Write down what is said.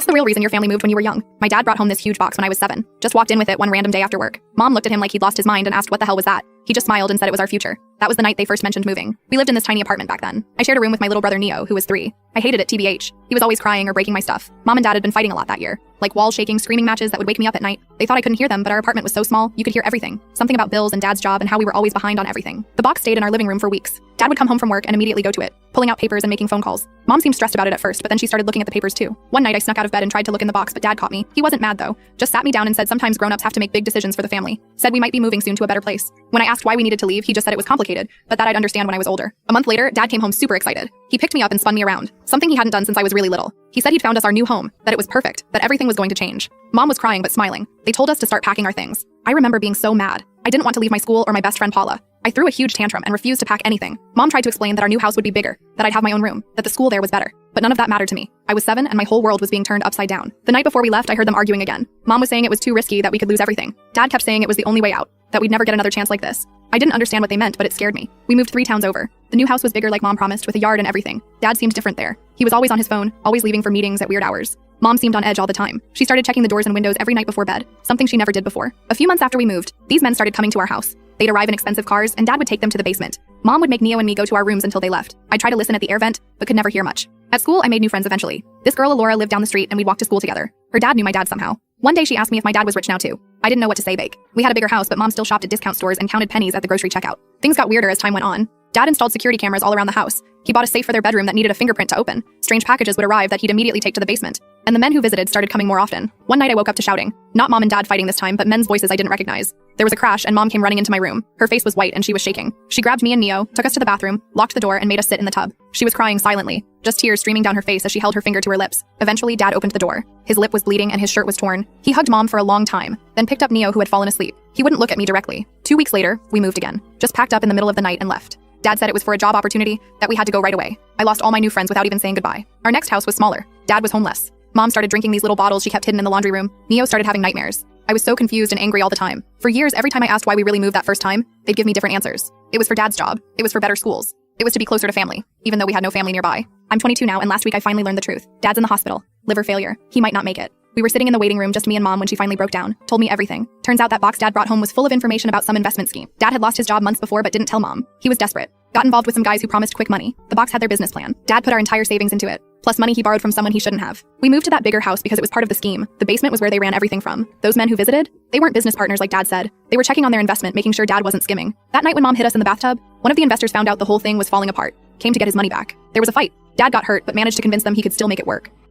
the real reason your family moved when you were young. My dad brought home this huge box when I was 7. Just walked in with it one random day after work. Mom looked at him like he'd lost his mind and asked what the hell was that. He just smiled and said it was our future. That was the night they first mentioned moving. We lived in this tiny apartment back then. I shared a room with my little brother Neo, who was 3. I hated it TBH. He was always crying or breaking my stuff. Mom and dad had been fighting a lot that year. Like wall shaking, screaming matches that would wake me up at night. They thought I couldn't hear them, but our apartment was so small, you could hear everything. Something about bills and dad's job and how we were always behind on everything. The box stayed in our living room for weeks. Dad would come home from work and immediately go to it, pulling out papers and making phone calls. Mom seemed stressed about it at first, but then she started looking at the papers too. One night I snuck out of bed and tried to look in the box, but dad caught me. He wasn't mad though, just sat me down and said sometimes grown-ups have to make big decisions for the family. Said we might be moving soon to a better place. When I asked why we needed to leave, he just said it was complicated, but that I'd understand when I was older. A month later, dad came home super excited. He picked me up and spun me around, something he hadn't done since I was really little. He said he'd found us our new home, that it was perfect, that everything was going to change. Mom was crying but smiling. They told us to start packing our things. I remember being so mad. I didn't want to leave my school or my best friend Paula. I threw a huge tantrum and refused to pack anything. Mom tried to explain that our new house would be bigger, that I'd have my own room, that the school there was better. But none of that mattered to me. I was 7 and my whole world was being turned upside down. The night before we left, I heard them arguing again. Mom was saying it was too risky, that we could lose everything. Dad kept saying it was the only way out, that we'd never get another chance like this. I didn't understand what they meant, but it scared me. We moved 3 towns over. The new house was bigger like Mom promised, with a yard and everything. Dad seemed different there. He was always on his phone, always leaving for meetings at weird hours. Mom seemed on edge all the time. She started checking the doors and windows every night before bed, something she never did before. A few months after we moved, these men started coming to our house. They'd arrive in expensive cars, and Dad would take them to the basement. Mom would make Neo and me go to our rooms until they left. I'd try to listen at the air vent, but could never hear much. At school, I made new friends eventually. This girl, Alora, lived down the street, and we'd walk to school together. Her dad knew my dad somehow. One day she asked me if my dad was rich now too. I didn't know what to say back. We had a bigger house, but Mom still shopped at discount stores and counted pennies at the grocery checkout. Things got weirder as time went on. Dad installed security cameras all around the house. He bought a safe for their bedroom that needed a fingerprint to open. Strange packages would arrive that he'd immediately take to the basement. And the men who visited started coming more often. One night I woke up to shouting. Not Mom and Dad fighting this time, but men's voices I didn't recognize. There was a crash and Mom came running into my room. Her face was white and she was shaking. She grabbed me and Neo, took us to the bathroom, locked the door and made us sit in the tub. She was crying silently, just tears streaming down her face as she held her finger to her lips. Eventually, Dad opened the door. His lip was bleeding and his shirt was torn. He hugged Mom for a long time, then picked up Neo who had fallen asleep. He wouldn't look at me directly. 2 weeks later, we moved again. Just packed up in the middle of the night and left. Dad said it was for a job opportunity, that we had to go right away. I lost all my new friends without even saying goodbye. Our next house was smaller. Dad was homeless. Mom started drinking these little bottles she kept hidden in the laundry room. Neo started having nightmares. I was so confused and angry all the time. For years, every time I asked why we really moved that first time, they'd give me different answers. It was for Dad's job. It was for better schools. It was to be closer to family, even though we had no family nearby. I'm 22 now, and last week I finally learned the truth. Dad's in the hospital. Liver failure. He might not make it. We were sitting in the waiting room, just me and Mom, when she finally broke down. Told me everything. Turns out that box Dad brought home was full of information about some investment scheme. Dad had lost his job months before but didn't tell Mom. He was desperate. Got involved with some guys who promised quick money. The box had their business plan. Dad put our entire savings into it, plus money he borrowed from someone he shouldn't have. We moved to that bigger house because it was part of the scheme. The basement was where they ran everything from. Those men who visited, they weren't business partners like Dad said. They were checking on their investment, making sure Dad wasn't skimming. That night when Mom hid us in the bathtub, one of the investors found out the whole thing was falling apart. Came to get his money back. There was a fight. Dad got hurt, but managed to convince them he could still make it work.